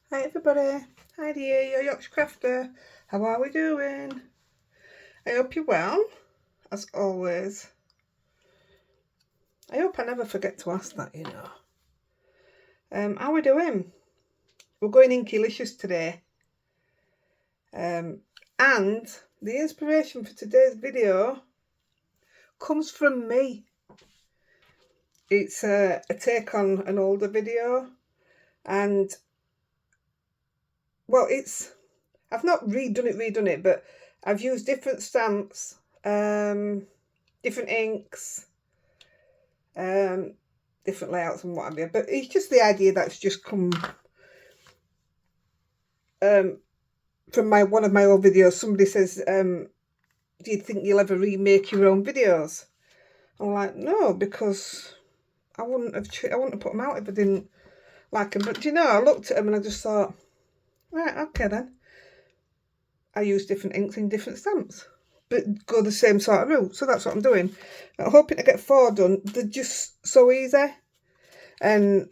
Hi everybody, Heidi here, your Yorkshire crafter. How are we doing? I hope you're well, as always. I hope I never forget to ask that, How are we doing? We're going Inkylicious today. And the inspiration for today's video comes from me. It's a take on an older video, and well, I've not redone it, but I've used different stamps, different inks, different layouts and what have you. But it's just the idea that's just come from one of my old videos. Somebody says, do you think you'll ever remake your own videos? I'm like, no, because I wouldn't have put them out if I didn't like them. But I looked at them and I just thought, right, okay then. I use different inks in different stamps, but go the same sort of route. So that's what I'm doing. I'm hoping to get 4 done. They're just so easy. And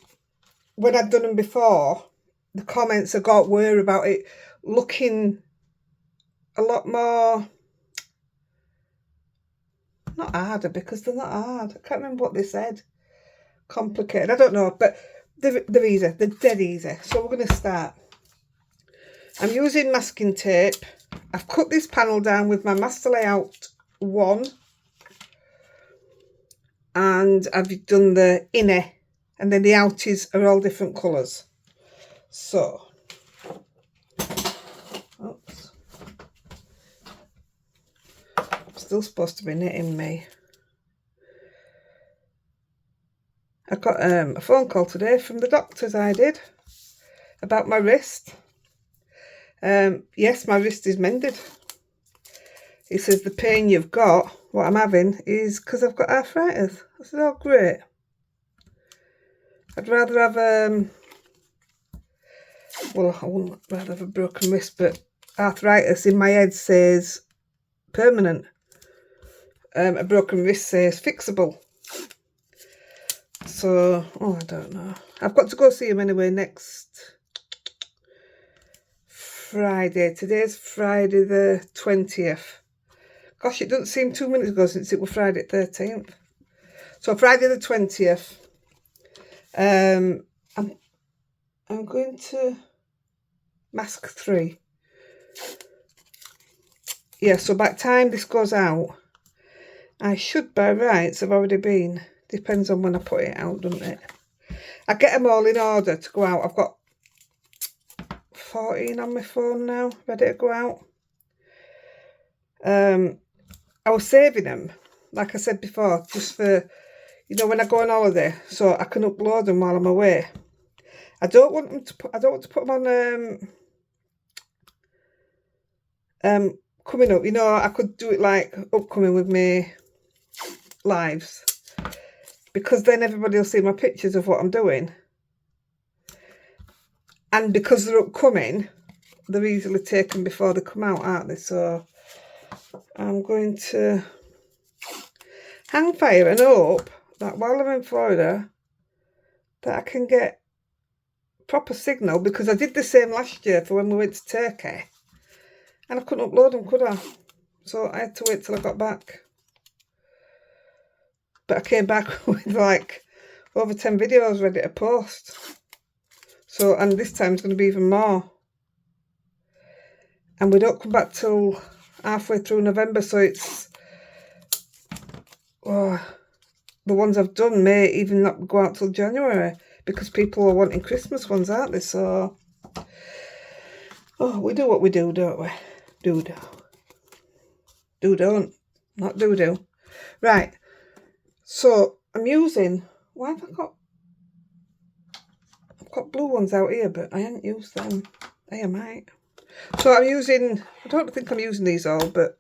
when I'd done them before, the comments I got were about it looking a lot more, not harder, because they're not hard. I can't remember what they said. Complicated, I don't know, but they're easy. They're dead easy. So we're going to start. I'm using masking tape. I've cut this panel down with my Master Layout 1, and I've done the inner, and then the outies are all different colours. So, oops, I'm still supposed to be knitting me. I got a phone call today from the doctors I did about my wrist. Yes, my wrist is mended. He says the pain you've got, what I'm having, is because I've got arthritis. I said, oh great. I'd rather have well, I wouldn't rather have a broken wrist, but arthritis in my head says permanent. A broken wrist says fixable. So, I don't know. I've got to go see him anyway next Friday. Today's Friday the 20th. Gosh, it doesn't seem 2 minutes ago since it was Friday the 13th. So Friday the 20th. I'm going to mask 3. Yeah, so by the time this goes out, I should by rights have already been. Depends on when I put it out, doesn't it? I get them all in order to go out. I've got 14 on my phone now, ready to go out. I was saving them, like I said before, just for, when I go on holiday, so I can upload them while I'm away. I don't want to put them on coming up. I could do it like upcoming with me lives, because then everybody will see my pictures of what I'm doing. And because they're upcoming, they're easily taken before they come out, aren't they? So I'm going to hang fire and hope that while I'm in Florida that I can get proper signal, because I did the same last year for when we went to Turkey and I couldn't upload them, could I? So I had to wait till I got back. But I came back with like over 10 videos ready to post. So, and this time it's going to be even more. And we don't come back till halfway through November, so it's, the ones I've done may even not go out till January, because people are wanting Christmas ones, aren't they? So, we do what we do, don't we? Don't, not do. Right, so I'm using, why have I've got blue ones out here, but I haven't used them. I might. So I'm using, I don't think I'm using these all, but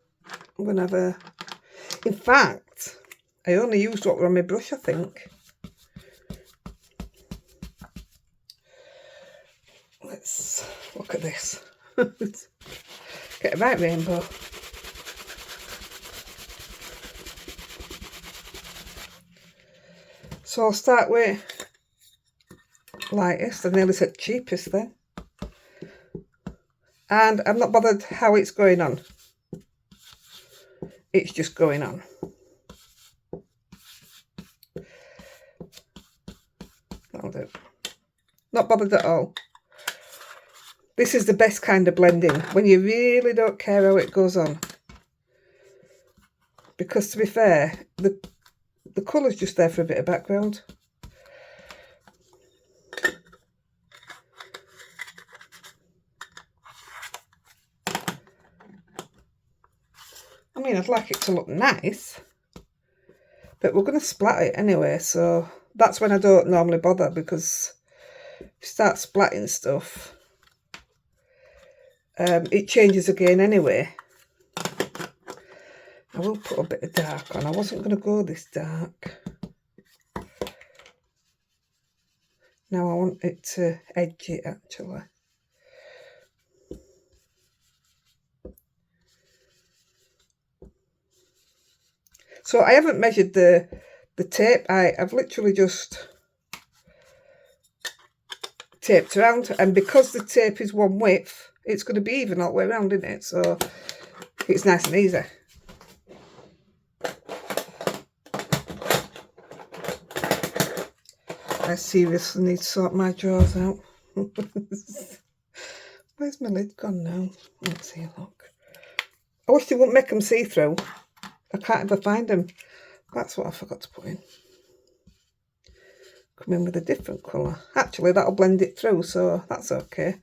I'm going to have a, in fact, I only used what were on my brush, I think. Let's look at this. Get a right rainbow. So I'll start with lightest. I nearly said cheapest then. And I'm not bothered how it's going on. It's just going on. That'll do. Not bothered at all. This is the best kind of blending, when you really don't care how it goes on. Because to be fair, the colour's just there for a bit of background. I mean, I'd like it to look nice, but we're going to splatter it anyway, so that's when I don't normally bother, because if you start splatting stuff, it changes again anyway. I will put a bit of dark on. I wasn't going to go this dark. Now I want it to edge it actually. So I haven't measured the tape. I've literally just taped around, and because the tape is one width, it's going to be even all the way around, isn't it? So it's nice and easy. I seriously need to sort my drawers out. Where's my lid gone now? Let's see a look. I wish they wouldn't make them see-through. I can't ever find them. That's what I forgot to put in. Come in with a different colour. Actually, that'll blend it through, so that's okay.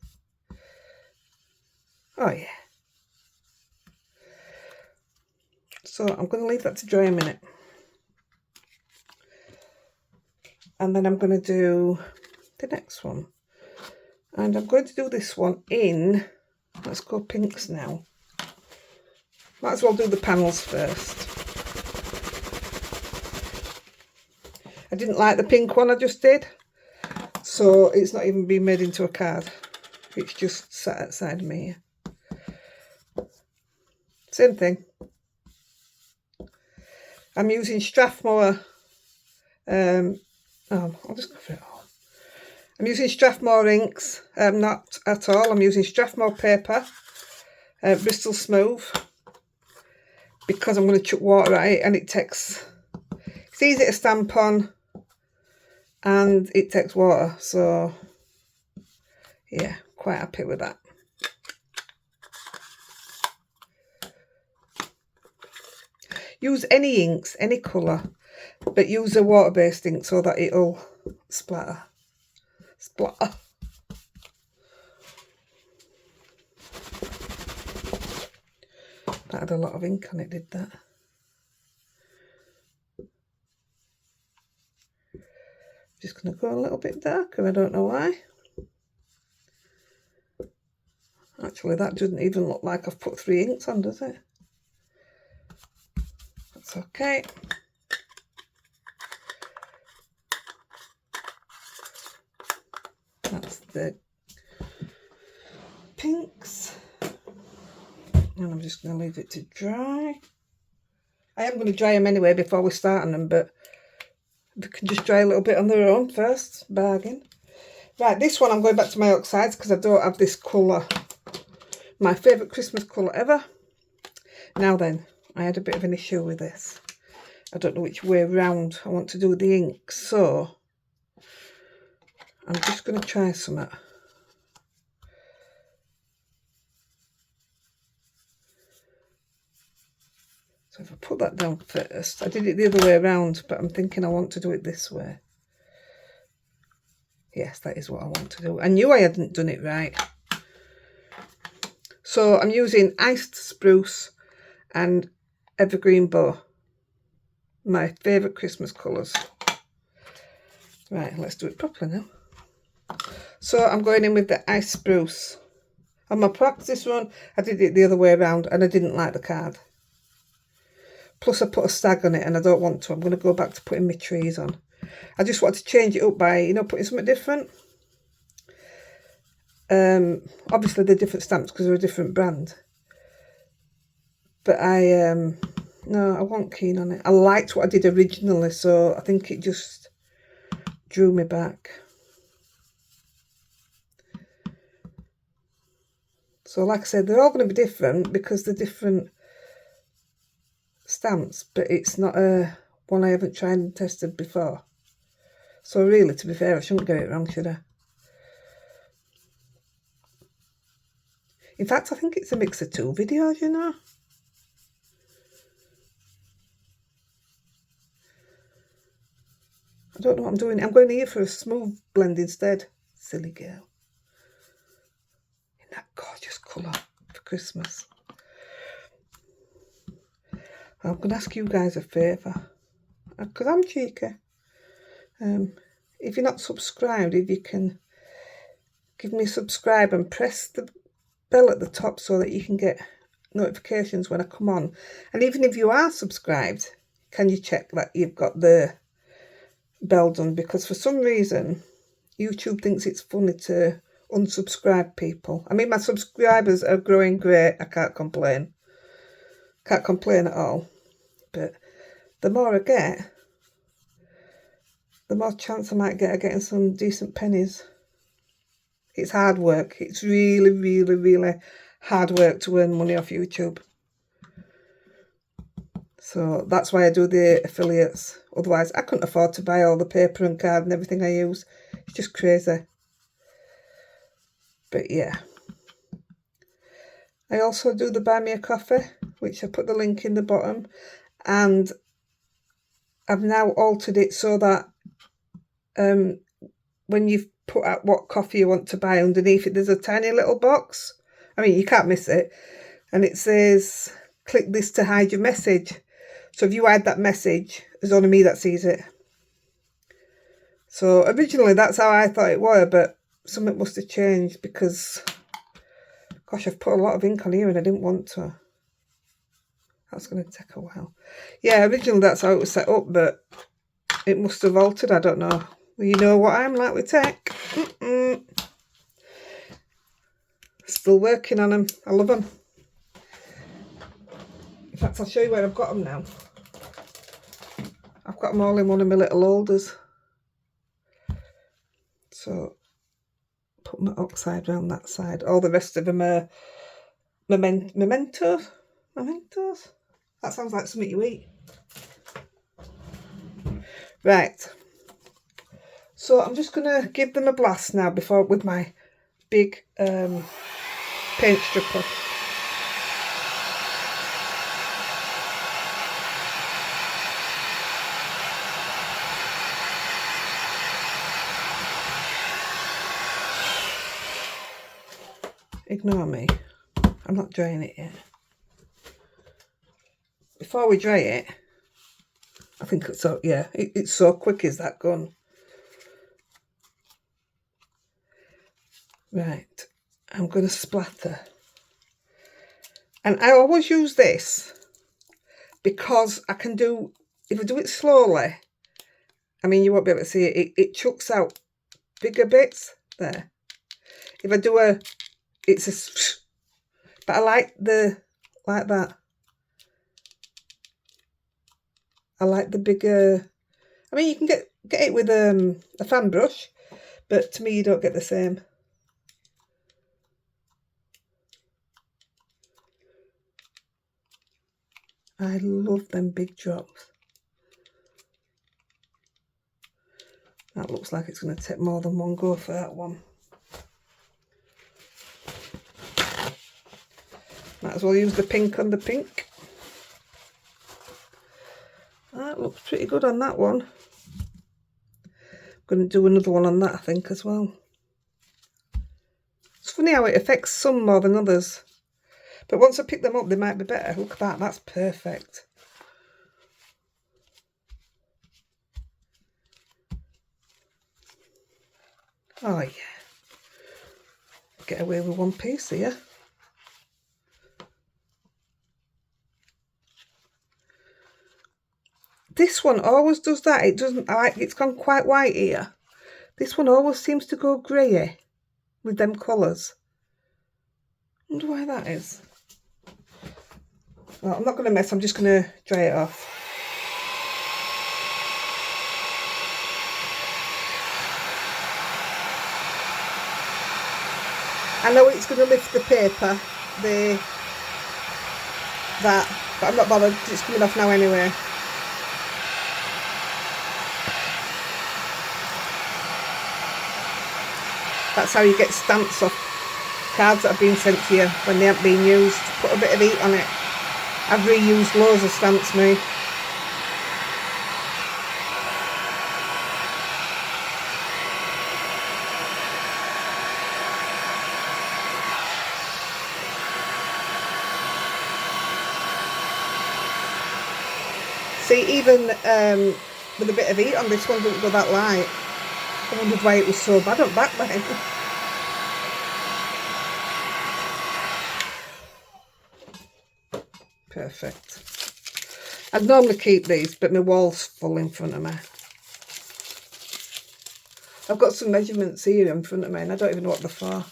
Oh yeah. So I'm going to leave that to dry a minute. And then I'm going to do the next one. And I'm going to do this one in, let's go pinks now. Might as well do the panels first. I didn't like the pink one I just did, so it's not even been made into a card. It's just sat outside me here. Same thing. I'm using Strathmore, I'll just cover it all. I'm using Strathmore inks, not at all. I'm using Strathmore paper, Bristol Smooth, because I'm going to chuck water at it, and it's easy to stamp on, and it takes water, so yeah, quite happy with that. Use any inks, any colour, but use a water-based ink so that it'll splatter. Splatter. That had a lot of ink on it, did that? Just going to go a little bit darker, I don't know why. Actually, that doesn't even look like I've put 3 inks on, does it? That's okay. That's the pinks. And I'm just going to leave it to dry. I am going to dry them anyway before we start on them, but they can just dry a little bit on their own first. Bargain. Right, this one I'm going back to my oxides because I don't have this colour. My favourite Christmas colour ever. Now then, I had a bit of an issue with this. I don't know which way round I want to do the ink, so I'm just going to try something. So if I put that down first, I did it the other way around, but I'm thinking I want to do it this way. Yes, that is what I want to do. I knew I hadn't done it right. So I'm using Iced Spruce and Evergreen Bow. My favourite Christmas colours. Right, let's do it properly now. So I'm going in with the Iced Spruce. On my practice run, I did it the other way around and I didn't like the card. Plus I put a stag on it and I don't want to. I'm going to go back to putting my trees on. I just wanted to change it up by, you know, putting something different. Obviously they're different stamps because they're a different brand. But no, I wasn't keen on it. I liked what I did originally, so I think it just drew me back. So like I said, they're all going to be different because they're different stamps, but it's not a one I haven't tried and tested before. So really, to be fair, I shouldn't get it wrong, should I? In fact, I think it's a mix of two videos, you know. I don't know what I'm doing. I'm going here for a smooth blend instead. Silly girl. In that gorgeous colour for Christmas. I'm going to ask you guys a favour, because I'm cheeky. If you're not subscribed, if you can give me a subscribe and press the bell at the top so that you can get notifications when I come on. And even if you are subscribed, can you check that you've got the bell done? Because for some reason, YouTube thinks it's funny to unsubscribe people. I mean, my subscribers are growing great. I can't complain. Can't complain at all. But the more I get, the more chance I might get of getting some decent pennies. It's hard work. It's really, really, really hard work to earn money off YouTube. So that's why I do the affiliates. Otherwise, I couldn't afford to buy all the paper and card and everything I use. It's just crazy. But yeah. I also do the Buy Me a Coffee, which I put the link in the bottom. And I've now altered it so that when you've put out what coffee you want to buy, underneath it there's a tiny little box. I mean, you can't miss it. And it says, click this to hide your message. So if you hide that message, there's only me that sees it. So originally that's how I thought it were, but something must have changed because, gosh, I've put a lot of ink on here and I didn't want to. That's going to take a while. Yeah, originally that's how it was set up, but it must have altered. I don't know. Well, you know what I'm like with tech. Still working on them. I love them. In fact, I'll show you where I've got them now. I've got them all in one of my little holders. So, put my oxide around that side. All the rest of them are mementos. Mementos? That sounds like something you eat. Right. So I'm just going to give them a blast now before with my big paint stripper. Ignore me. I'm not drying it yet. Before we dry it, I think it's so, yeah, it's so quick is that gun. Right, I'm going to splatter. And I always use this because I can do, if I do it slowly, I mean, you won't be able to see it, it chucks out bigger bits there. If I do it's a, but I like that. I like the bigger, I mean, you can get it with a fan brush, but to me, you don't get the same. I love them big drops. That looks like it's going to take more than one go for that one. Might as well use the pink on the pink. That looks pretty good on that one. I'm going to do another one on that, I think, as well. It's funny how it affects some more than others. But once I pick them up, they might be better. Look at that, that's perfect. Oh yeah. Get away with one piece here. This one always does that. It doesn't, like, it's gone quite white here. This one always seems to go grey with them colours. I wonder why that is. Well, I'm not going to mess, I'm just going to dry it off. I know it's going to lift the paper, that, but I'm not bothered because it's coming off now anyway. That's how you get stamps off cards that have been sent to you when they haven't been used. Put a bit of heat on it. I've reused loads of stamps, me. See, even with a bit of heat on this one, doesn't go that light. I wondered why it was so bad on back then. Perfect. I'd normally keep these, but my wall's full in front of me. I've got some measurements here in front of me and I don't even know what they're for.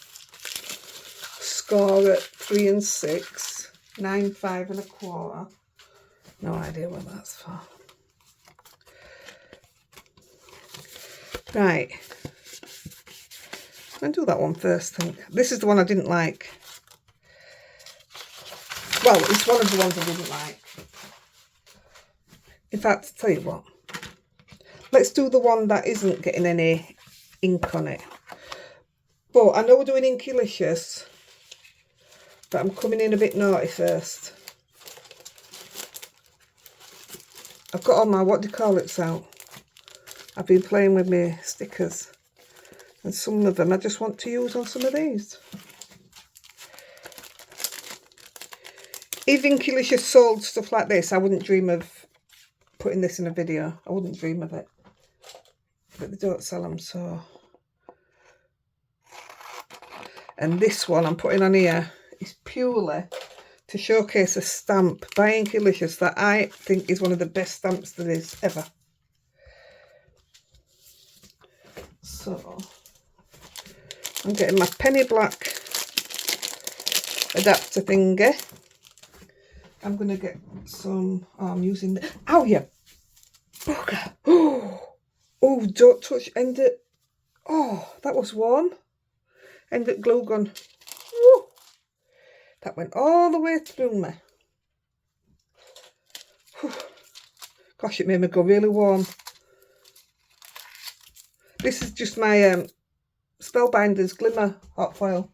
Score at 3 and 6, 9, 5 and a quarter. No idea what that's for. Right. I'll do that one first, I think. This is the one I didn't like. Well, it's one of the ones I didn't like. In fact, tell you what. Let's do the one that isn't getting any ink on it. But I know we're doing Inkylicious, but I'm coming in a bit naughty first. I've got all my, what do you call it, out. I've been playing with my stickers. And some of them I just want to use on some of these. If Inkylicious sold stuff like this, I wouldn't dream of putting this in a video. I wouldn't dream of it. But they don't sell them, so. And this one I'm putting on here is purely to showcase a stamp by Inkylicious that I think is one of the best stamps there is ever. So, I'm getting my penny black adapter thingy. I'm going to get some, I'm using the, oh yeah, bugger. Oh, don't touch, end it. Oh, that was warm. End it glue gun. Woo. That went all the way through me. Whew. Gosh, it made me go really warm. This is just my Spellbinders Glimmer hot foil.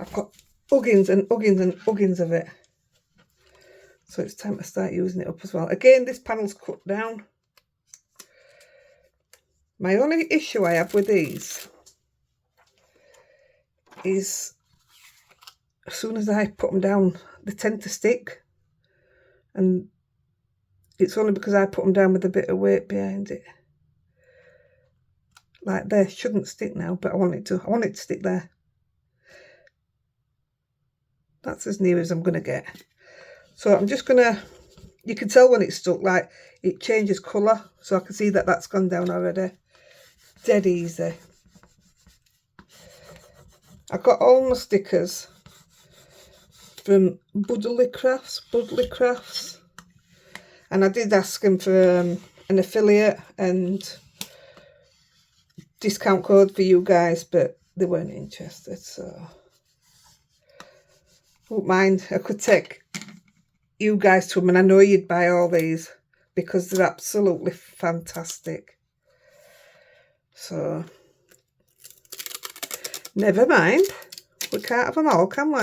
I've got uggins and uggins and uggins of it. So it's time to start using it up as well. Again, this panel's cut down. My only issue I have with these is as soon as I put them down, they tend to stick. And it's only because I put them down with a bit of weight behind it. Like they shouldn't stick now, but I want it to stick there. That's as near as I'm going to get. So I'm just going to, you can tell when it's stuck, like it changes colour. So I can see that that's gone down already. Dead easy. I got all my stickers from Budley Crafts. And I did ask them for an affiliate and discount code for you guys, but they weren't interested, so wouldn't mind. I could take you guys to them, and I know you'd buy all these because they're absolutely fantastic. So never mind, we can't have them all, can we?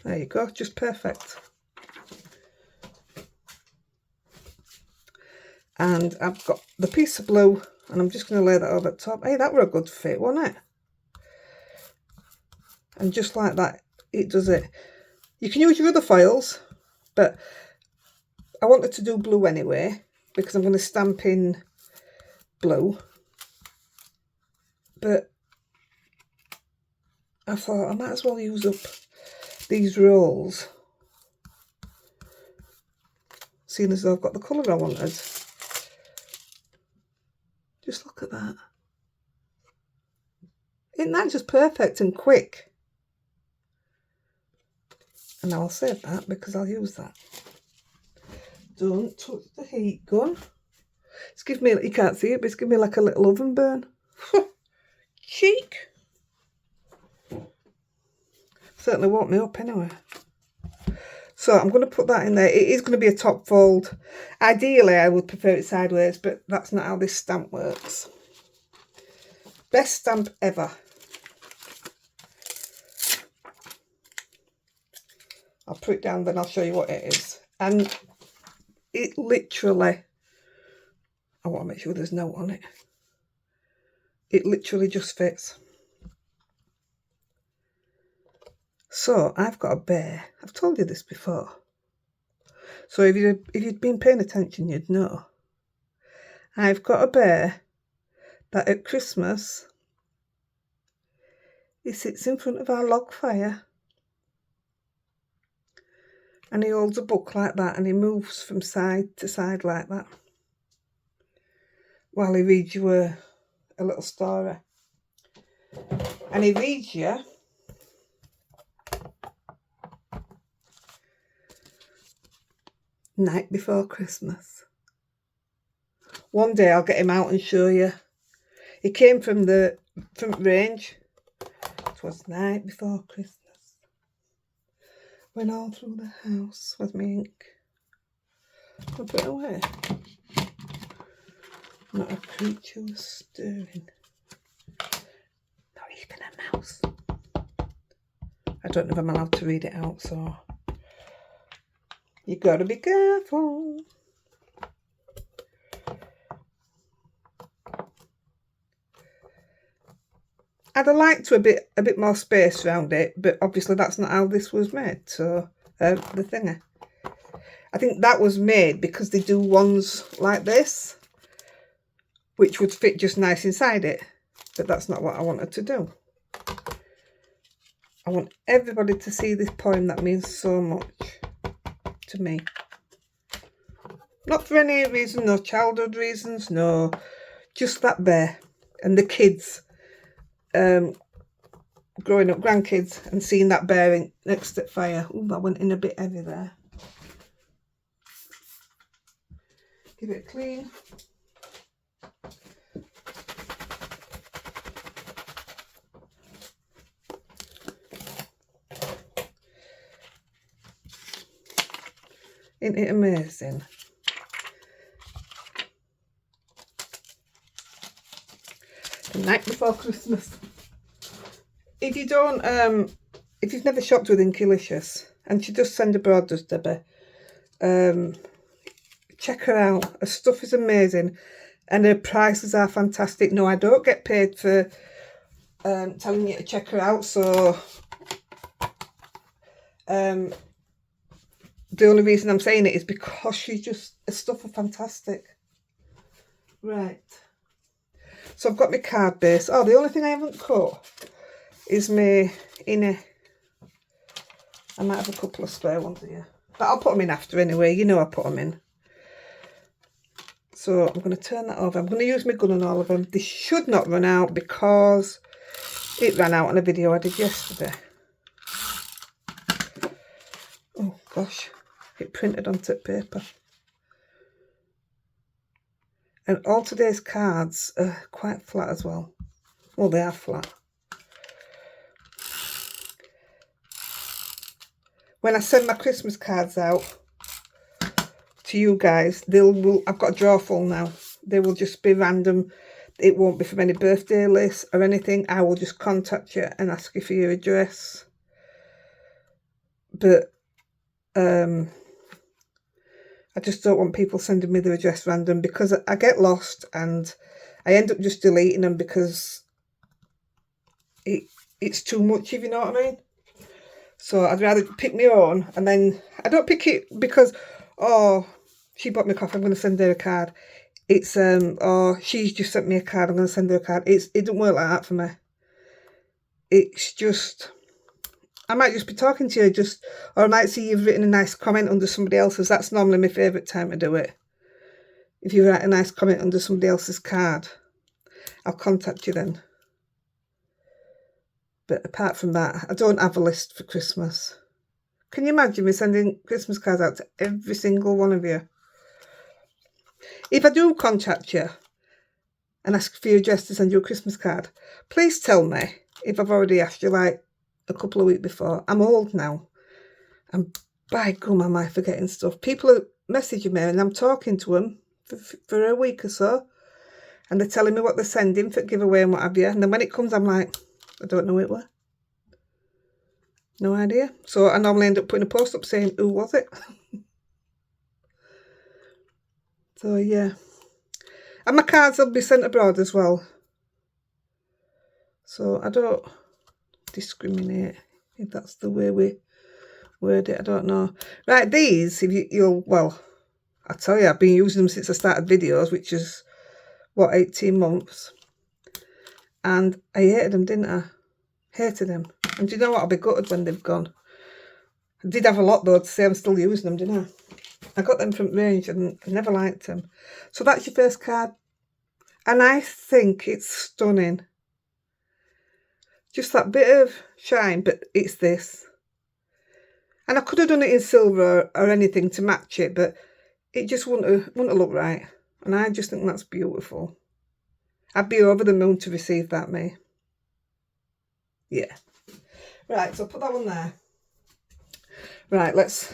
There you go, just perfect. And I've got the piece of blue, and I'm just going to lay that over the top. Hey, that were a good fit, wasn't it? And just like that, it does it. You can use your other foils, but I wanted to do blue anyway, because I'm going to stamp in blue. But I thought I might as well use up these rolls, seeing as though I've got the colour I wanted. Just look at that. Isn't that just perfect and quick? And I'll save that because I'll use that. Don't touch the heat gun. It's giving me, you can't see it, but it's giving me like a little oven burn. certainly woke me up anyway. So I'm going to put that in there. It is going to be a top fold. Ideally, I would prefer it sideways, but that's not how this stamp works. Best stamp ever. I'll put it down, then I'll show you what it is. And it literally, I want to make sure there's no on it. It literally just fits. So I've got a bear. I've told you this before. So if you'd been paying attention, you'd know. I've got a bear that at Christmas, he sits in front of our log fire. And he holds a book like that and he moves from side to side like that while he reads you a little story. And he reads you Night Before Christmas. One day I'll get him out and show you. He came from the front range. It was Night Before Christmas. Went all through the house with me ink. I'll put it away. Not a creature was stirring. Not even a mouse. I don't know if I'm allowed to read it out, so you gotta be careful. I'd have liked to a bit more space around it, but obviously that's not how this was made. So the thingy, I think that was made because they do ones like this, which would fit just nice inside it. But that's not what I wanted to do. I want everybody to see this poem that means so much to me. Not for any reason, no childhood reasons, no, just that bear and the kids. Growing up, grandkids, and seeing that bear next to the fire. Ooh, that went in a bit heavy there. Give it a clean. Isn't it amazing? The Night Before Christmas. If you don't, if you've never shopped with Inkylicious, and she does send abroad, does Debbie, check her out. Her stuff is amazing, and her prices are fantastic. No, I don't get paid for telling you to check her out, so the only reason I'm saying it is because she's just, her stuff are fantastic. Right. So I've got my card base. Oh, the only thing I haven't cut is my inner. I might have a couple of spare ones here, but I'll put them in after anyway. You know I put them in. So I'm going to turn that over. I'm going to use my gun on all of them. They should not run out because it ran out on a video I did yesterday. Oh gosh, it printed onto paper. And all today's cards are quite flat as well. Well, they are flat. When I send my Christmas cards out to you guys, I've got a drawer full now. They will just be random. It won't be from any birthday list or anything. I will just contact you and ask you for your address. But I just don't want people sending me their address random, because I get lost and I end up just deleting them because it's too much, if you know what I mean. So I'd rather pick my own, and then I don't pick it because, oh, she bought me coffee, I'm going to send her a card. It's, oh, she's just sent me a card, I'm going to send her a card. It don't work like that for me. It's just, I might just be talking to you, or I might see you've written a nice comment under somebody else's. That's normally my favourite time to do it. If you write a nice comment under somebody else's card, I'll contact you then. But apart from that, I don't have a list for Christmas. Can you imagine me sending Christmas cards out to every single one of you? If I do contact you and ask for your address to send you a Christmas card, please tell me if I've already asked you, like, a couple of weeks before. I'm old now. And by gum, am I forgetting stuff. People are messaging me and I'm talking to them for a week or so. And they're telling me what they're sending for giveaway and what have you. And then when it comes, I'm like, I don't know who it was. No idea. So I normally end up putting a post up saying, who was it? So yeah. And my cards will be sent abroad as well. So I don't discriminate, if that's the way we word it. I don't know. Right, these, if you'll, well, I tell you, I've been using them since I started videos, which is, what, 18 months. And I hated them, didn't I? Hated them. And do you know what? I'll be gutted when they've gone. I did have a lot, though, to say I'm still using them, didn't I? I got them from range and I never liked them. So that's your first card. And I think it's stunning. Just that bit of shine, but it's this. And I could have done it in silver or anything to match it, but it just wouldn't have looked right. And I just think that's beautiful. I'd be over the moon to receive that, me. Yeah. Right, so put that one there. Right, let's.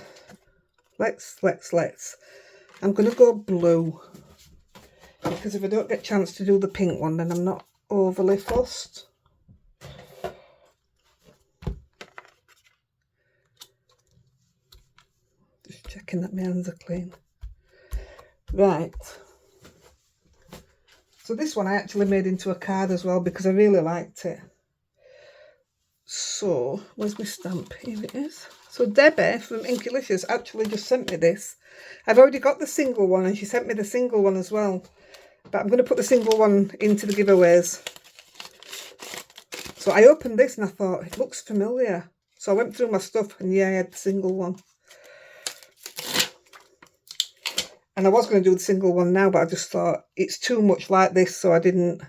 I'm going to go blue. Because if I don't get a chance to do the pink one, then I'm not overly fussed. Just checking that my hands are clean. Right. So this one I actually made into a card as well because I really liked it. So, where's my stamp? Here it is. So Debbie from Inkylicious actually just sent me this. I've already got the single one and she sent me the single one as well. But I'm going to put the single one into the giveaways. So I opened this and I thought, it looks familiar. So I went through my stuff and yeah, I had the single one. And I was going to do the single one now, but I just thought it's too much like this, so I didn't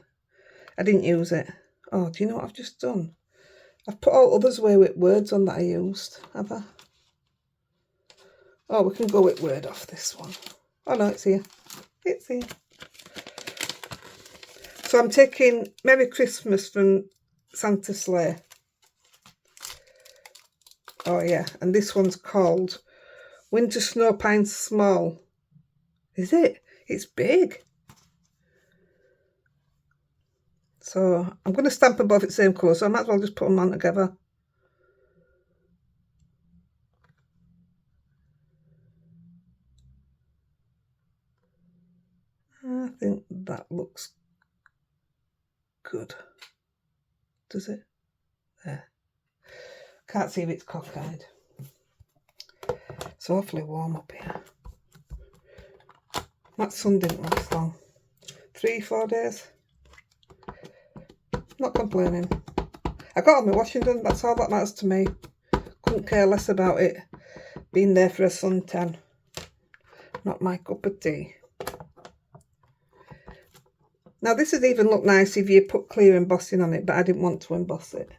use it. Oh, do you know what I've just done? I've put all others away with words on that I used, have I? Oh, we can go with word off this one. Oh no, it's here. It's here. So I'm taking Merry Christmas from Santa Sleigh. Oh yeah, and this one's called Winter Snow Pine Small. Is it? It's big. So I'm going to stamp them both at the same colour, so I might as well just put them on together. I think that looks good. Does it? There. Can't see if it's cockeyed. It's awfully warm up here. That sun didn't last long. 3-4 days. Not complaining. I got all my washing done, that's all that matters to me. Couldn't care less about it being there for a suntan. Not my cup of tea. Now this would even look nice if you put clear embossing on it, but I didn't want to emboss it.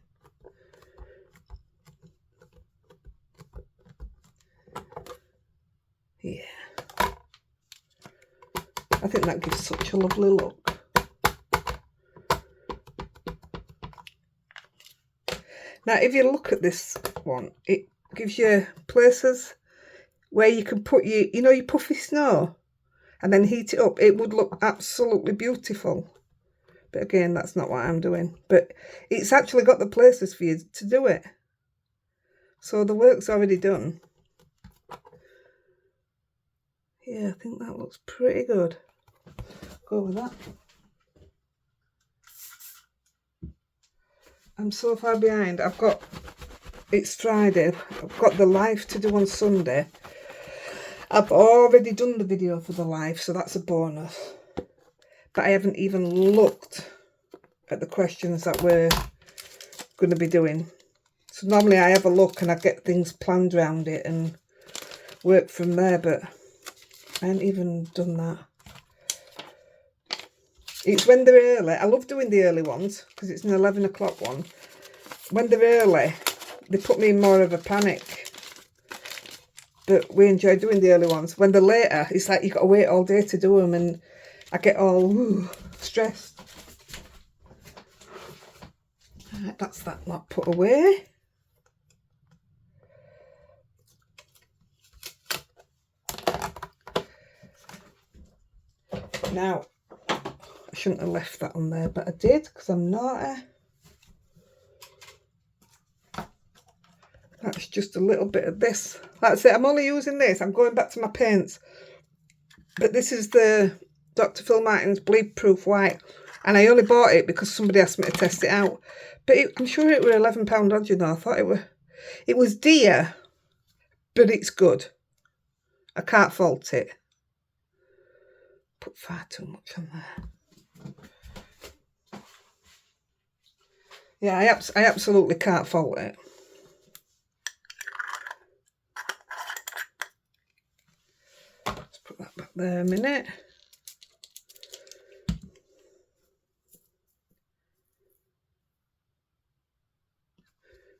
Yeah. I think that gives such a lovely look. Now, if you look at this one, it gives you places where you can put your puffy snow and then heat it up. It would look absolutely beautiful. But again, that's not what I'm doing. But it's actually got the places for you to do it. So the work's already done. Yeah, I think that looks pretty good. Go with that. I'm so far behind. It's Friday. I've got the live to do on Sunday. I've already done the video for the live, so that's a bonus. But I haven't even looked at the questions that we're going to be doing. So normally I have a look and I get things planned around it and work from there, but I haven't even done that. It's when they're early. I love doing the early ones because it's an 11 o'clock one. When they're early, they put me in more of a panic. But we enjoy doing the early ones. When they're later, it's like you've got to wait all day to do them and I get all stressed. Right, that's that lot put away. Now, I shouldn't have left that on there, but I did because I'm naughty. That's just a little bit of this. That's it. I'm only using this. I'm going back to my paints. But this is the Dr. Phil Martin's Bleed Proof White. And I only bought it because somebody asked me to test it out. But I'm sure it were £11 odd, you know. I thought it was dear, but it's good. I can't fault it. Put far too much on there. Yeah, I absolutely can't fault it. Let's put that back there a minute.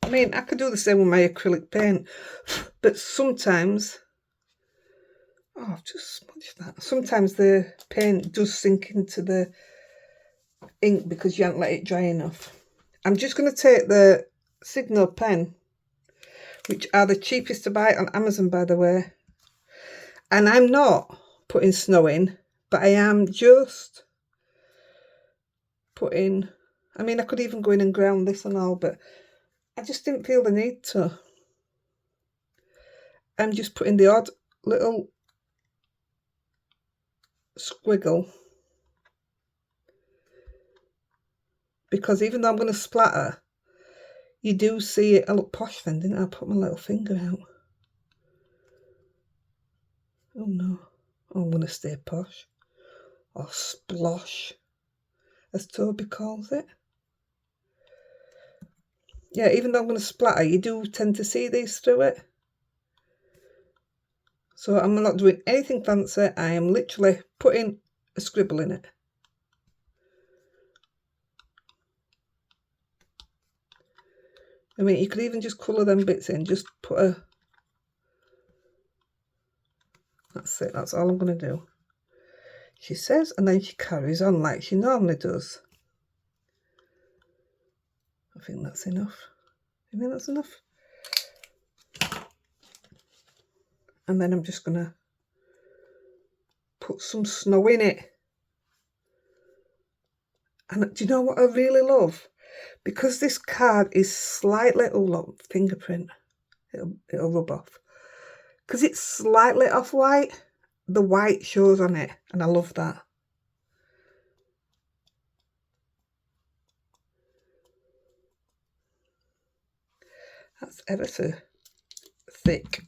I mean, I could do the same with my acrylic paint, but sometimes, oh, I've just smudged that. Sometimes the paint does sink into the ink because you haven't let it dry enough. I'm just going to take the Signal pen, which are the cheapest to buy on Amazon, by the way. And I'm not putting snow in, but I am just putting, I mean, I could even go in and ground this and all, but I just didn't feel the need to. I'm just putting the odd little squiggle, because even though I'm going to splatter, you do see it. I look posh then, didn't I? I put my little finger out. Oh no, I'm going to stay posh, or splosh, as Toby calls it. Yeah, even though I'm going to splatter, you do tend to see these through it. So I'm not doing anything fancy. I am literally putting a scribble in it. I mean, you could even just colour them bits in. Just put a... That's it. That's all I'm going to do. She says, and then she carries on like she normally does. I think that's enough. I think that's enough. And then I'm just going to put some snow in it. And do you know what I really love? Because this card is slightly, oh look, fingerprint, it'll rub off. Because it's slightly off-white, the white shows on it, and I love that. That's ever so thick.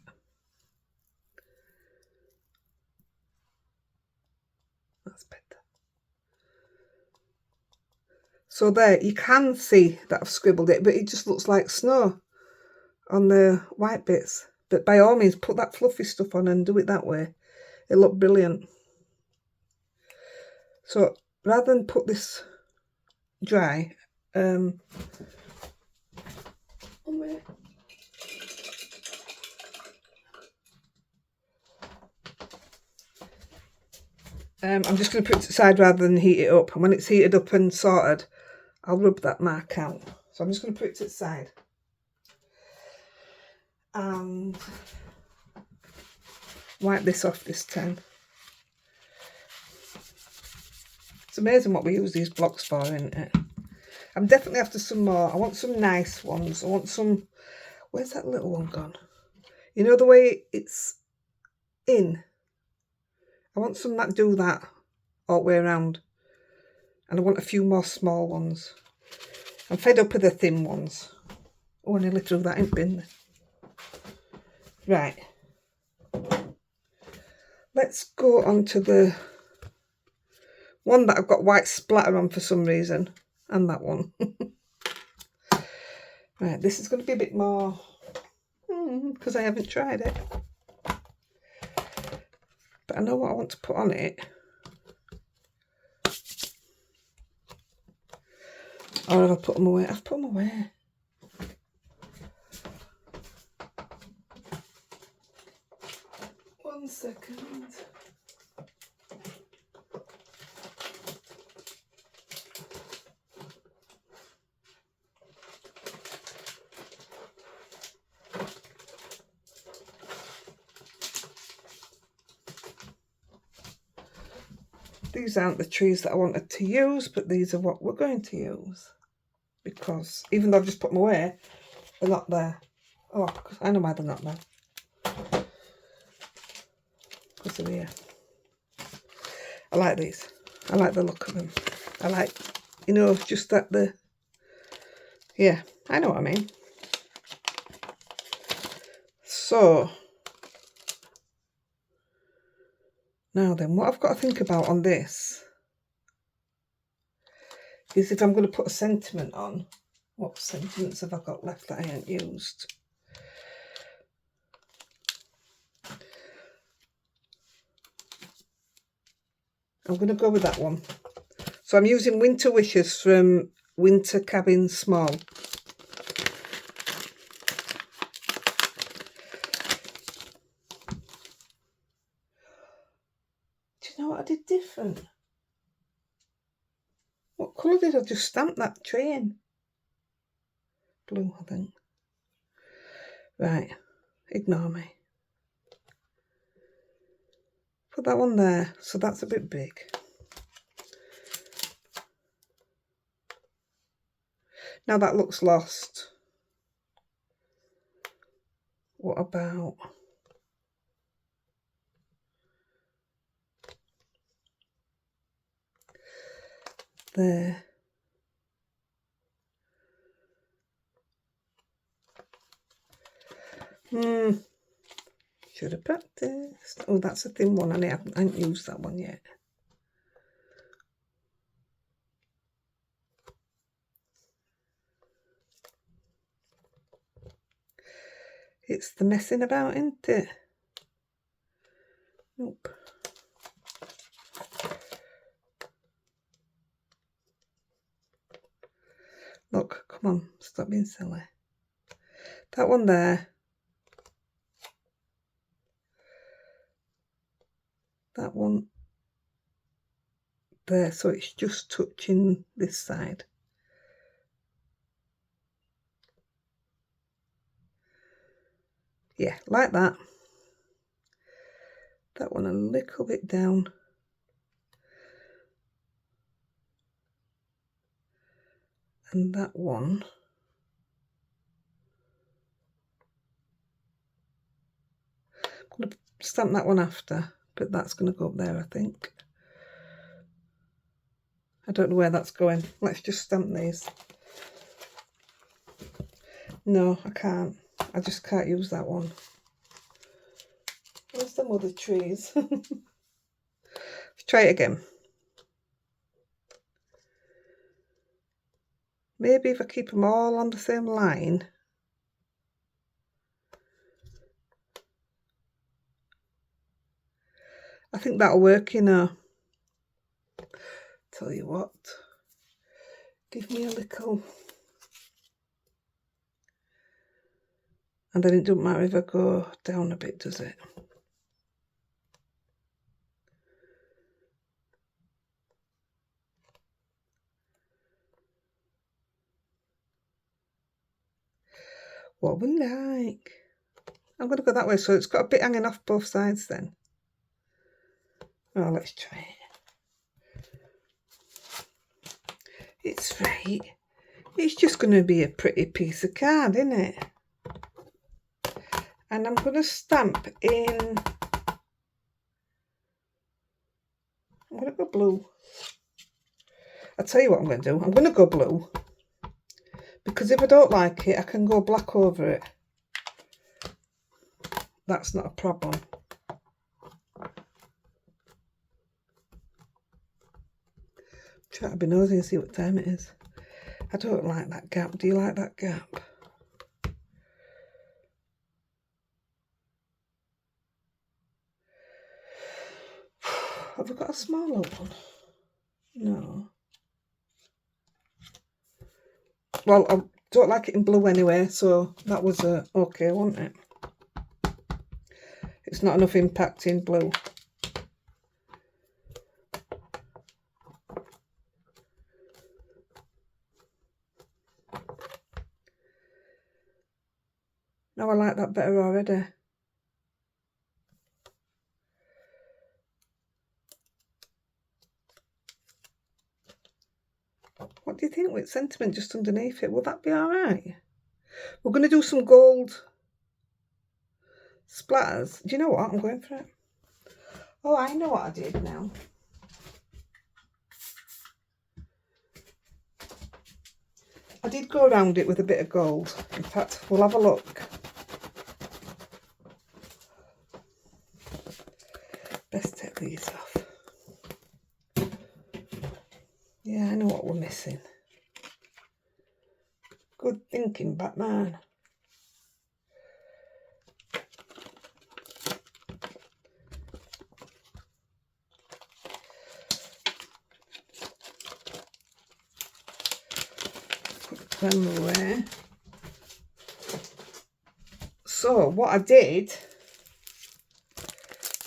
That's better. So there, you can see that I've scribbled it, but it just looks like snow on the white bits. But by all means, put that fluffy stuff on and do it that way. It'll look brilliant. So rather than put this dry, I'm just going to put it to the side rather than heat it up. And when it's heated up and sorted, I'll rub that mark out. So I'm just going to put it to the side. And wipe this off this time. It's amazing what we use these blocks for, isn't it? I'm definitely after some more. I want some nice ones. I want some... Where's that little one gone? You know the way it's in? I want some that do that all the way around. And I want a few more small ones. I'm fed up with the thin ones. Oh, I nearly threw that in bin. Right. Let's go on to the one that I've got white splatter on for some reason. And that one. Right, this is going to be a bit more... because I haven't tried it. But I know what I want to put on it. Or have I put them away? I've put them away. One second. These aren't the trees that I wanted to use, but these are what we're going to use. Because even though I've just put them away, they're not there. Oh, I know why they're not there. Because they're here. I like these. I like the look of them. I like, you know, just that yeah, I know what I mean. So, now then, what I've got to think about on this is if I'm going to put a sentiment on, what sentiments have I got left that I ain't used? I'm going to go with that one. So I'm using Winter Wishes from Winter Cabin Small. Do you know what I did different? What colour did I just stamp that tree in? Blue, I think. Right, ignore me. Put that one there, so that's a bit big. Now that looks lost. What about there? Should have practiced. Oh, that's a thin one, and I haven't used that one yet. It's the messing about, isn't it? Nope. Look, come on, stop being silly. That one there. That one there, so it's just touching this side. Yeah, like that. That one a little bit down. And that one. I'm going to stamp that one after, but that's going to go up there, I think. I don't know where that's going. Let's just stamp these. No, I can't. I just can't use that one. Where's them other trees? Let's try it again. Maybe if I keep them all on the same line. I think that'll work, you know. Tell you what. Give me a little. And then it doesn't matter if I go down a bit, does it? What we like. I'm going to go that way, so it's got a bit hanging off both sides then. Oh, let's try it. It's right. It's just going to be a pretty piece of card, isn't it? And I'm going to stamp in. I'm going to go blue. I'll tell you what I'm going to do. I'm going to go blue. Because if I don't like it, I can go black over it. That's not a problem. Try to be nosy and see what time it is. I don't like that gap. Do you like that gap? Have I got a smaller one? No. Well, I don't like it in blue anyway, so that was okay, wasn't it? It's not enough impact in blue. Now I like that better already. think, with sentiment just underneath it. Will that be all right? We're going to do some gold splatters. Do you know what? I'm going for it. Oh, I know what I did now. I did go around it with a bit of gold. In fact, we'll have a look. Best take these off. Yeah, I know what we're missing. Good thinking, Batman. Put them away. So what I did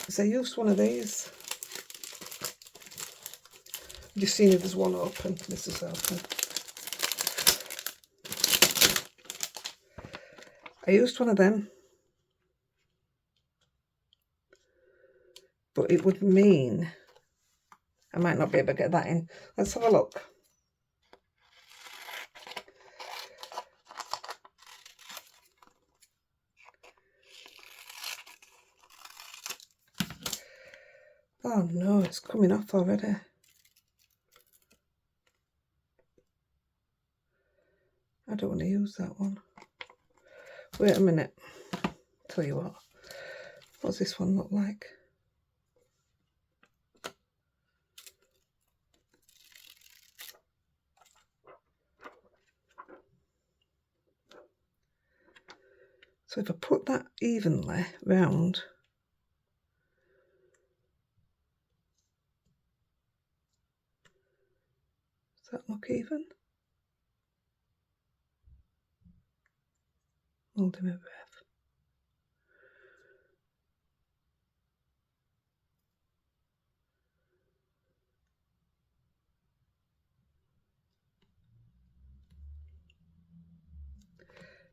is I used one of these. Just seen if there's one open. This is open. I used one of them, but it would mean I might not be able to get that in. Let's have a look. Oh no, it's coming off already. I don't want to use that one. Wait a minute. Tell you what. What's this one look like? So if I put that evenly round, does that look even? Holding my breath.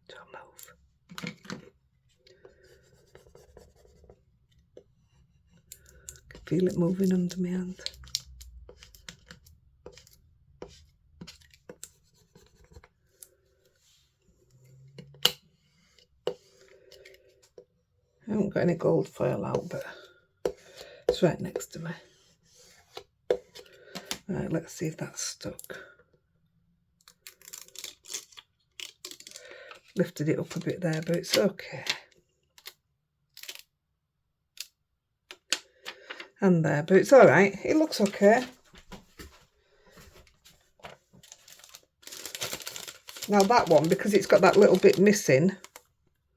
Don't move. I can feel it moving under my hand. I haven't got any gold foil out, but it's right next to me. Right, let's see if that's stuck. Lifted it up a bit there, but it's okay. And there, but it's all right. It looks okay. Now that one, because it's got that little bit missing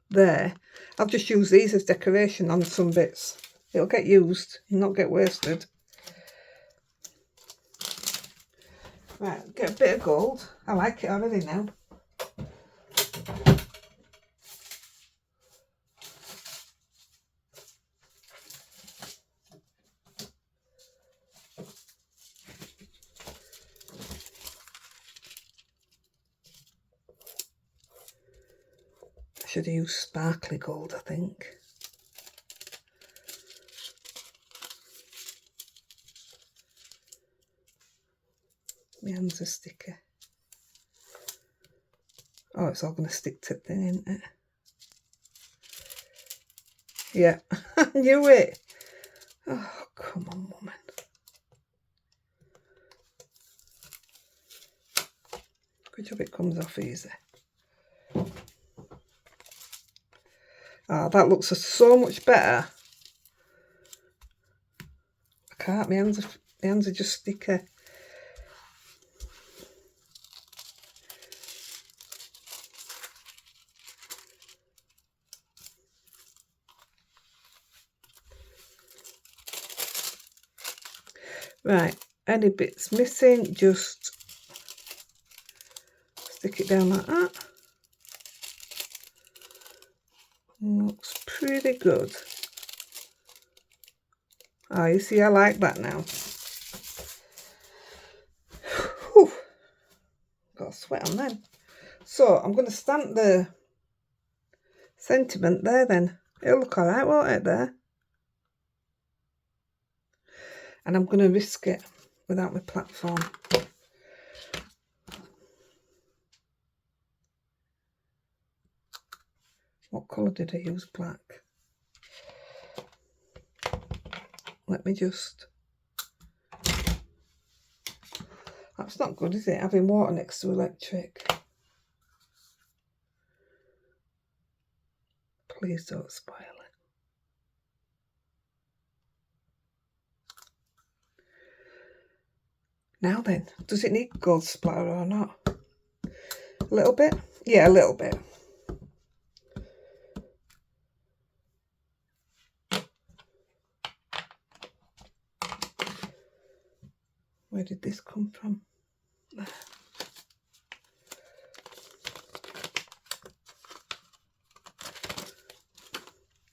there, I'll just use these as decoration on some bits. It'll get used and not get wasted. Right, get a bit of gold. I like it already now. I should have used sparkly gold, I think. My hands are sticky. Oh, it's all going to stick to the thing, isn't it? Yeah, I knew it. Oh, come on, woman. Good job it comes off easy. Oh, that looks so much better. I can't, my hands are just sticky. Right, any bits missing, just stick it down like that. Looks pretty good. Oh, you see, I like that now. Whew. Got a sweat on them. So I'm going to stamp the sentiment there then. It'll look alright, won't it, there? And I'm going to risk it without my platform. What colour did I use? Black. Let me just... That's not good, is it? Having water next to electric. Please don't spoil it. Now then, does it need gold splatter or not? A little bit? Yeah, a little bit. Where did this come from? There.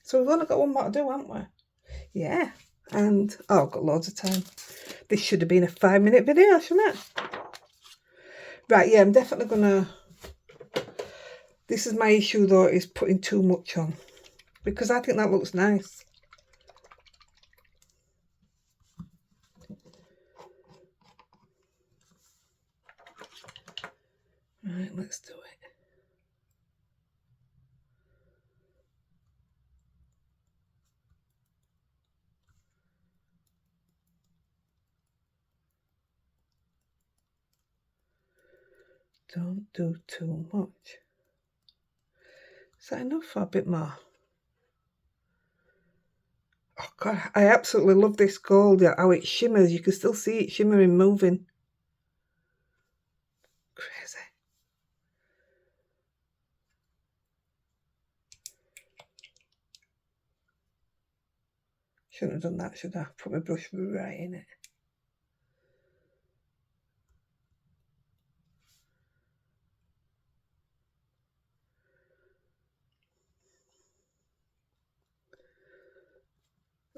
So we've only got one more to do, haven't we? Yeah. And, oh, I've got loads of time. This should have been a 5-minute video, shouldn't it? Right, yeah, I'm definitely gonna... This is my issue though, is putting too much on. Because I think that looks nice. Right, let's do it. Don't do too much. Is that enough or a bit more? Oh God, I absolutely love this gold, how it shimmers. You can still see it shimmering, moving. Crazy. Shouldn't have done that, should I? Put my brush right in it.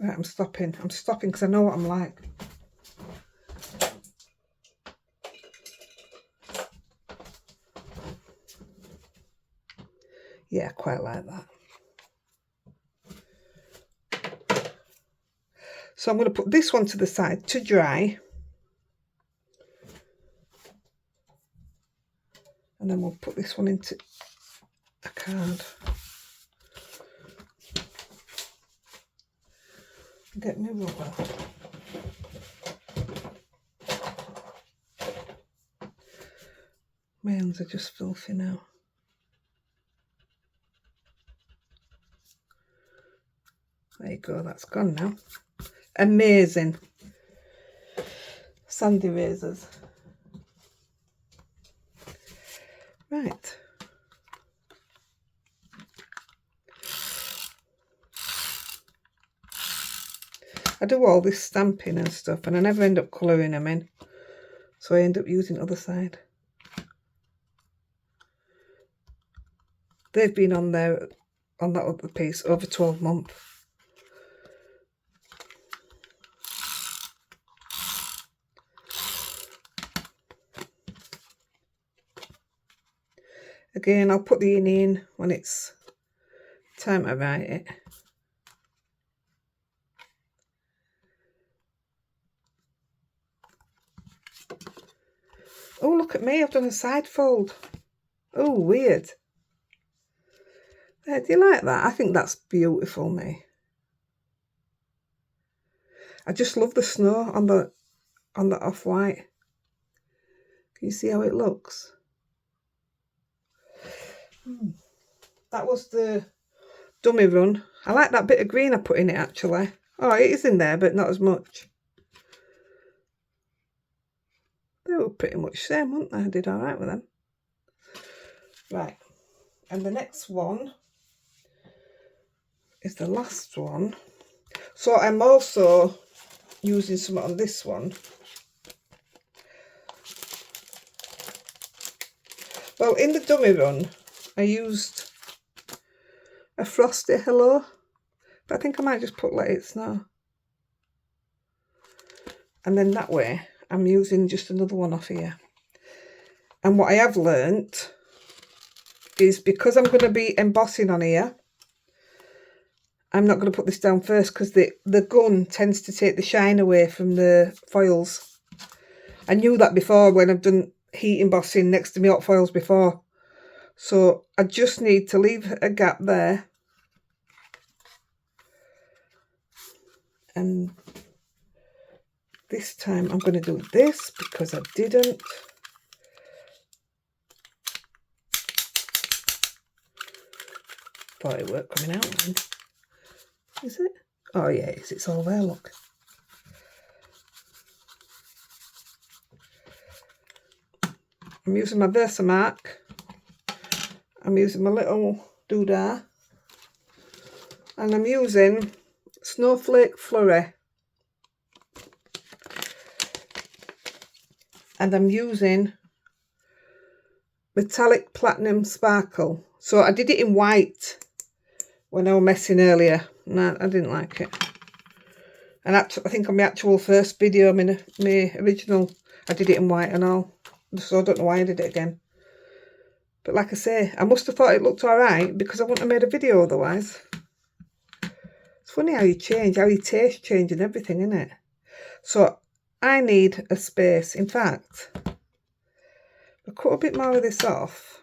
Right, I'm stopping. I'm stopping because I know what I'm like. Yeah, I quite like that. So I'm going to put this one to the side to dry. And then we'll put this one into a card. Get me rubber. My hands are just filthy now. There you go, that's gone now. Amazing. Sandy razors. Right. I do all this stamping and stuff and I never end up colouring them in. So I end up using the other side. They've been on there, on that other piece, over 12 months. Again, I'll put the in when it's time to write it. Oh, look at me, I've done a side fold. Oh, weird. Do you like that? I think that's beautiful, me. I just love the snow on the off-white. Can you see how it looks? That was the dummy run. I like that bit of green I put in it, actually. Oh, it is in there, but not as much. They were pretty much the same, weren't they? I did all right with them. Right. And the next one is the last one. So I'm also using some on this one. Well, in the dummy run, I used a Frosty Hello, but I think I might just put Let It Snow. And then that way, I'm using just another one off here. And what I have learnt is because I'm going to be embossing on here, I'm not going to put this down first because the gun tends to take the shine away from the foils. I knew that before when I've done heat embossing next to my hot foils before. So I just need to leave a gap there. And this time I'm going to do this because I didn't. Thought it weren't coming out then. Is it? Oh yeah, it's all there, look. I'm using my Versamark. I'm using my little doodah. And I'm using Snowflake Flurry. And I'm using Metallic Platinum Sparkle. So I did it in white when I was messing earlier. No, I didn't like it. And I think on my actual first video, my original, I did it in white and all. So I don't know why I did it again. But like I say, I must have thought it looked alright because I wouldn't have made a video otherwise. It's funny how you change, how your taste change and everything, isn't it? So I need a space. In fact, I'll cut a bit more of this off.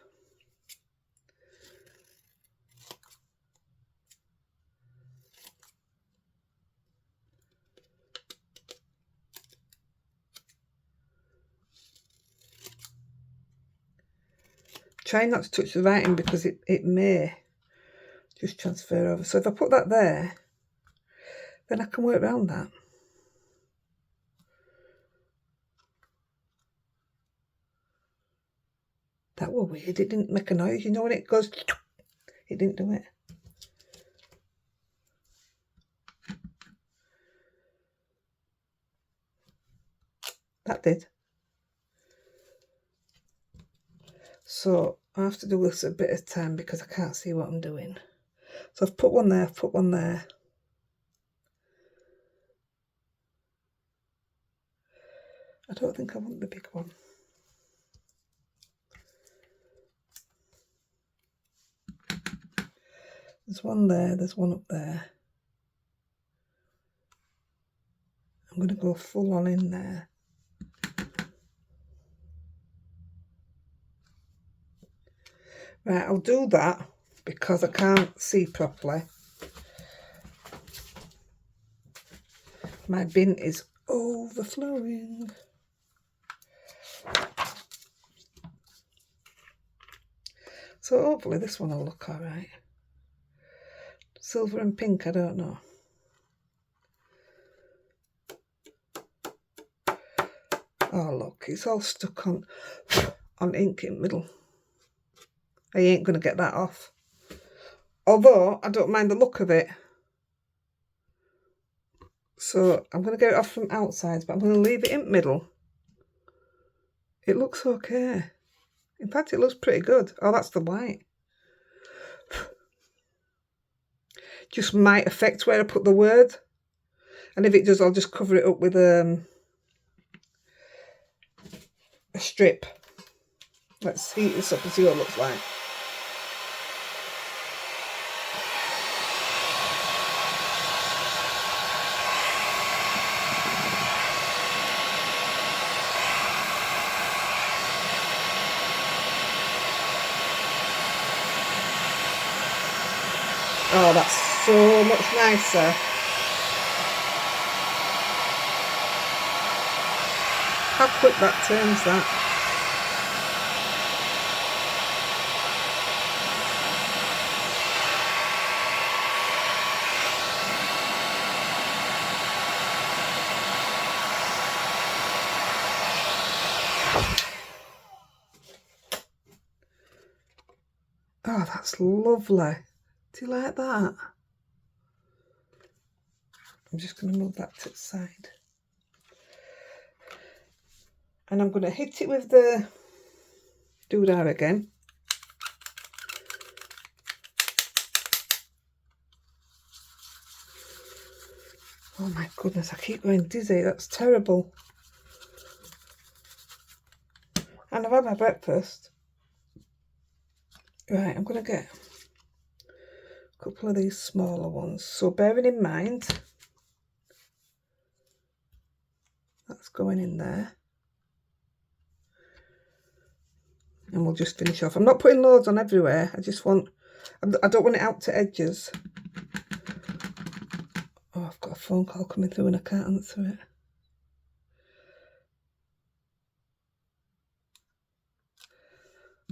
Try not to touch the writing because it may just transfer over. So if I put that there, then I can work around that. That was weird. It didn't make a noise. You know when it goes, it didn't do it. That did. So I have to do this a bit of time because I can't see what I'm doing. So I've put one there, I've put one there. I don't think I want the big one. There's one there, there's one up there. I'm going to go full on in there. Right, I'll do that because I can't see properly. My bin is overflowing. So hopefully this one will look all right. Silver and pink, I don't know. Oh look, it's all stuck on ink in the middle. I ain't going to get that off. Although, I don't mind the look of it. So, I'm going to get it off from outside, but I'm going to leave it in the middle. It looks okay. In fact, it looks pretty good. Oh, that's the white. Just might affect where I put the word. And if it does, I'll just cover it up with a strip. Let's heat this up and see what it looks like. Oh, that's so much nicer. How quick that turns, that. Oh, that's lovely. Do you like that? I'm just going to move that to the side. And I'm going to hit it with the doodah again. Oh my goodness, I keep going dizzy. That's terrible. And I've had my breakfast. Right, I'm going to get a couple of these smaller ones. So bearing in mind, that's going in there. And we'll just finish off. I'm not putting loads on everywhere. I just want, I don't want it out to edges. Oh, I've got a phone call coming through and I can't answer it.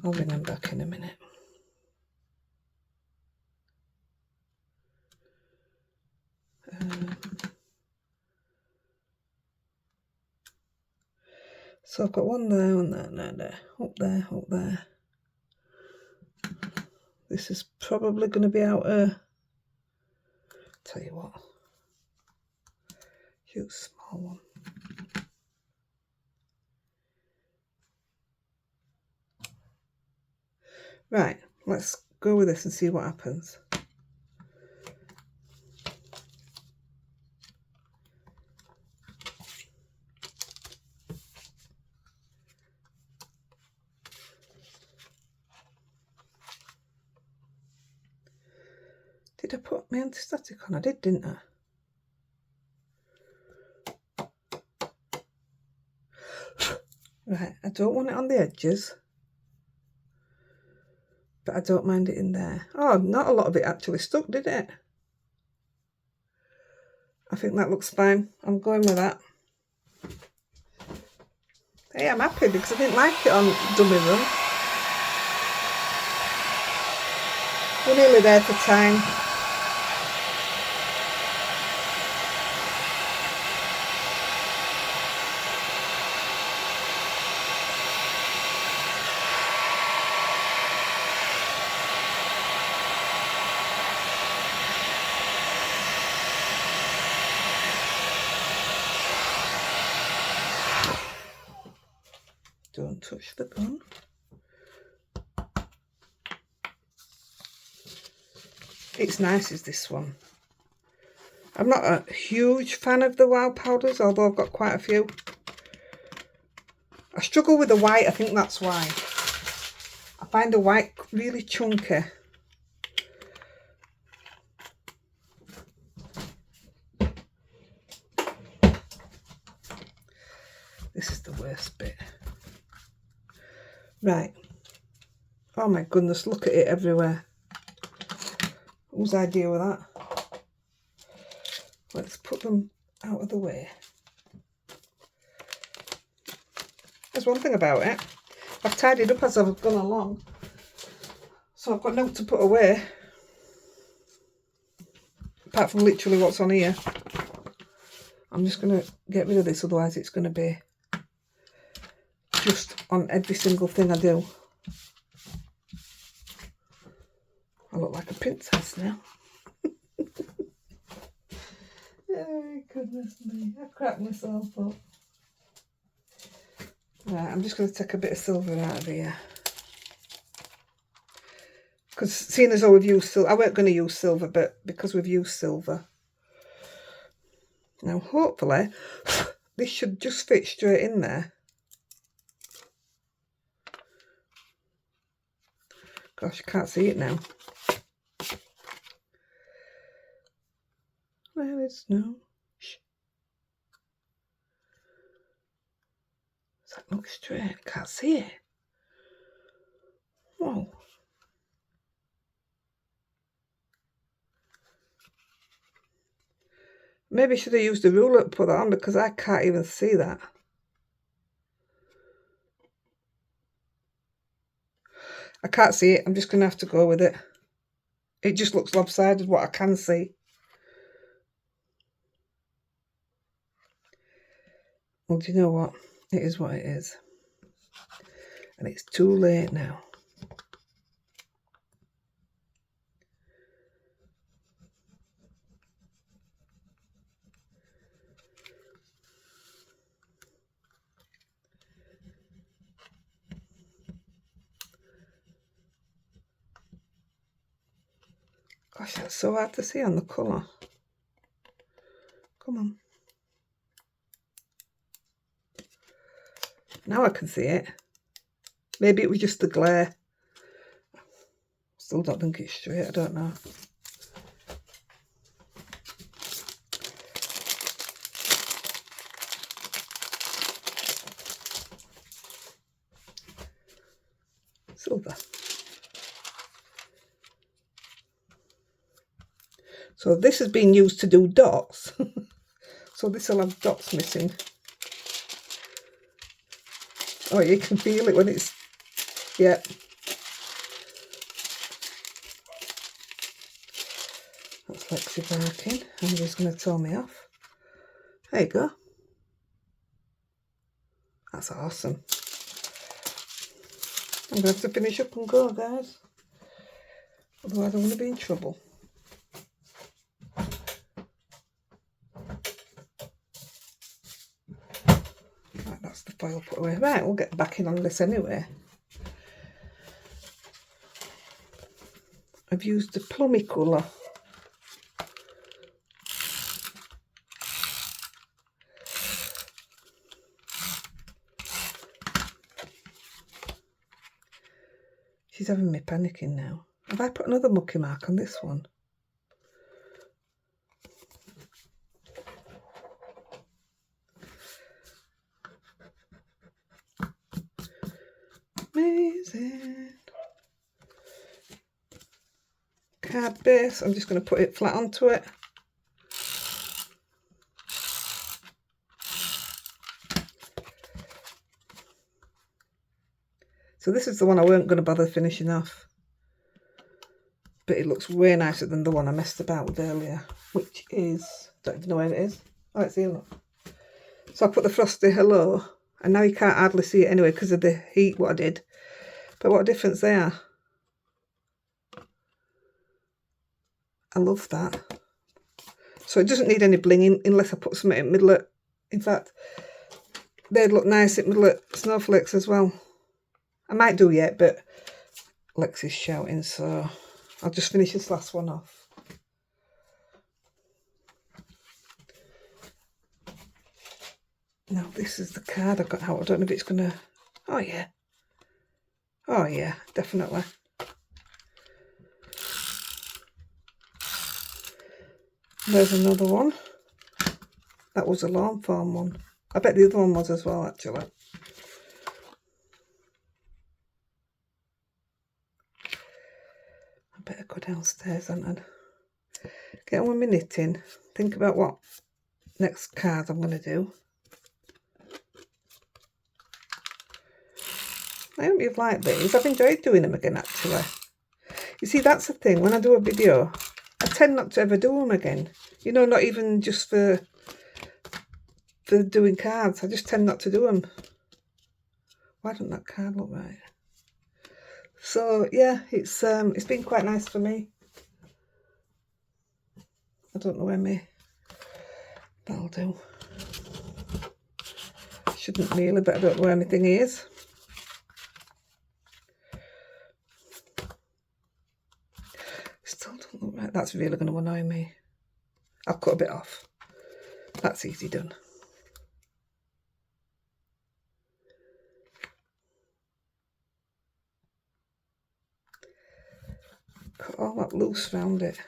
I'll ring them back in a minute. So I've got one there, one there, there, up there, up there. This is probably going to be out tell you what, use small one. Right, let's go with this and see what happens. Did I put my anti-static on? I did, didn't I? Right, I don't want it on the edges, but I don't mind it in there. Oh, not a lot of it actually stuck, did it? I think that looks fine. I'm going with that. Hey, I'm happy because I didn't like it on dummy room. We're nearly there for time. Don't touch the gun. It's nice as this one. I'm not a huge fan of the wow powders, although I've got quite a few. I struggle with the white, I think that's why. I find the white really chunky. This is the worst bit. Right. Oh my goodness, look at it everywhere. Whose idea was that? Let's put them out of the way. There's one thing about it. I've tidied up as I've gone along. So I've got notes to put away. Apart from literally what's on here. I'm just going to get rid of this, otherwise it's going to be just on every single thing I do. I look like a princess now. Oh, goodness me. I cracked myself up. Right, I'm just going to take a bit of silver out of here. Because seeing as though we've used silver, I weren't going to use silver, but because we've used silver. Now, hopefully, this should just fit straight in there. Gosh, I can't see it now. There is no... Shh. Does that look straight? I can't see it. Whoa. Maybe I should have used a ruler to put that on because I can't even see that. I can't see it. I'm just going to have to go with it. It just looks lopsided, what I can see. Well, do you know what? It is what it is. And it's too late now. Gosh, that's so hard to see on the colour. Come on. Now I can see it. Maybe it was just the glare. Still don't think it's straight, I don't know. So this has been used to do dots. So this will have dots missing. Oh, you can feel it when it's, yeah. That's Lexi barking. I'm just going to tell me off. There you go. That's awesome. I'm going to have to finish up and go, guys. Otherwise I'm going to be in trouble. Right, that's the foil put away. Right, we'll get back in on this anyway. I've used the plummy colour. She's having me panicking now. Have I put another mucky mark on this one? Amazing. Card base. I'm just going to put it flat onto it. So this is the one I weren't going to bother finishing off. But it looks way nicer than the one I messed about with earlier, which is, don't even know where it is. Oh, it's here, look. So I put the Frosty Hello, and now you can't hardly see it anyway because of the heat, what I did. But what a difference they are. I love that. So it doesn't need any blinging unless I put something in the middle of, in fact, they'd look nice in the middle of snowflakes as well. I might do yet, but Lexi's shouting, so I'll just finish this last one off. Now this is the card I got out. I don't know if it's gonna, oh yeah. Oh yeah, definitely. There's another one. That was a long form one. I bet the other one was as well, actually. I better go downstairs and get on with my knitting. Think about what next card I'm going to do. I hope you've liked these. I've enjoyed doing them again, actually. You see, that's the thing. When I do a video, I tend not to ever do them again. You know, not even just for doing cards. I just tend not to do them. Why doesn't that card look right? So yeah, it's been quite nice for me. I don't know where that'll do. Shouldn't really, but I don't know where my thing is. Still don't look right. That's really going to annoy me. I'll cut a bit off. That's easy done. Cut all that loose round it.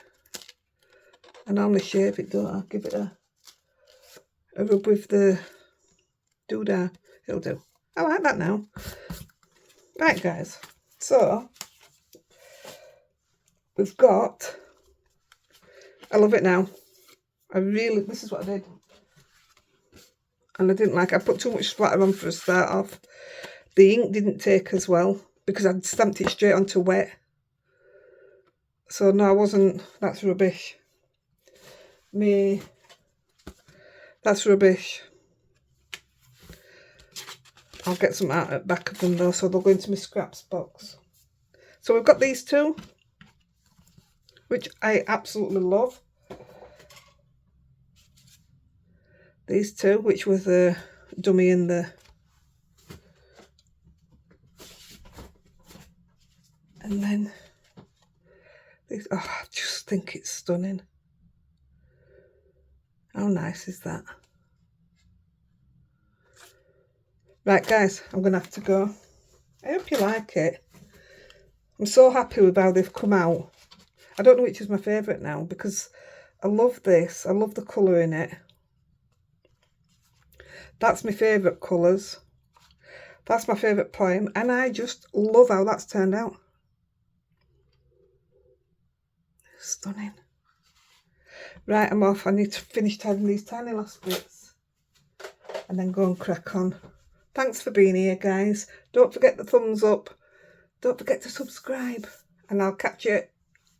I normally shave it, don't I? Give it a rub with the doodah. It'll do. I like that now. Right, guys. So we've got. I love it now. This is what I did. And I didn't like it. I put too much splatter on for a start off. The ink didn't take as well because I'd stamped it straight onto wet. So no, I wasn't. That's rubbish. That's rubbish. I'll get some out at the back of them though, so they'll go into my scraps box. So we've got these two, which I absolutely love. These two, which was the dummy and the... And then these, oh, I just think it's stunning. How nice is that? Right, guys, I'm going to have to go. I hope you like it. I'm so happy with how they've come out. I don't know which is my favourite now because I love this. I love the colour in it. That's my favourite colours. That's my favourite poem. And I just love how that's turned out. Stunning. Right, I'm off. I need to finish tidying these tiny last bits and then go and crack on. Thanks for being here, guys. Don't forget the thumbs up. Don't forget to subscribe. And I'll catch you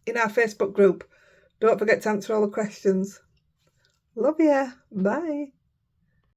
in our Facebook group. Don't forget to answer all the questions. Love ya. Bye.